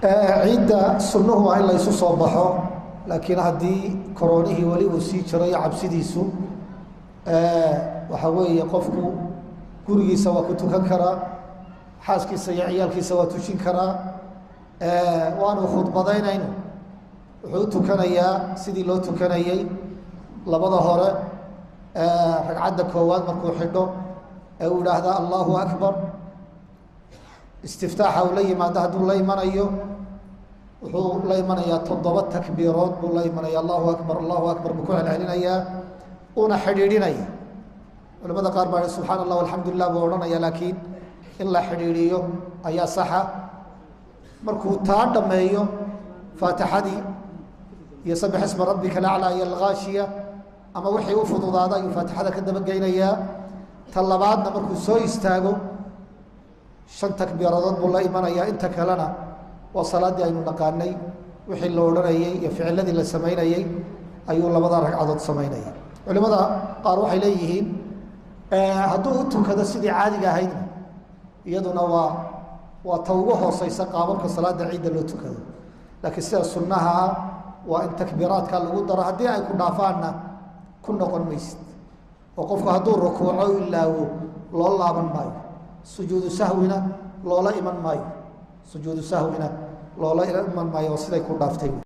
ciidda sunnuhu waa in la isu soo baxo laakiin haddii koroonihii weli uu sii jiro iyo cabsidiisu waxa weeye qofku gurigiisa waa ku tukan karaa, xaaskiisa iyo ciyaalkiisa waa tushin karaa, waanu khudbadaynayno wuxuu u tukanayaa sidii loo tukanayey labada hore ragcadda koowaad markuu xidho ee uu idhaahda allahu akbar, istiftaaxa uu la yimaado hadduu la imanayo wuxuu la imanayaa 7 takbiirood buu la imanaya allahu akbar buu ku celcelinayaa una xidhiidhinaya. culamada qaar baa subxaana allah alxamdulilah buu odhanaya, laakiin in la xidhiidhiyo ayaa saxa. markuu taa dhammeeyo faatixadii iyo sabix isma rabbika alaclaa iyo alghaashiya ama wixii u fududaada ayuu faatixada ka dabageynayaa. ta labaadna markuu soo istaago 5 takbiiradood buu la imanayaa. inta kalena waa salaaddii aynu naqaanay, wixii la odhanayey iyo ficiladii la samaynayey ayuu labada ragcadood samaynaya. culimada qaar waxay leeyihiin hadduu u tukado sidii caadiga ahaydna iyaduna waa ta ugu hooseysa qaababka salaada ciidda loo tukado, laakiin sida sunnaha ah waa in takbiiraadka lagu daro. haddii ay ku dhaafaanna ku noqon maysid, oo qofku hadduu rukuuco ilaawo loo laaban maayo, sujuudu sahwina loola iman maayo, sujuudu sahwina loola iman maayo oo siday ku dhaaftay.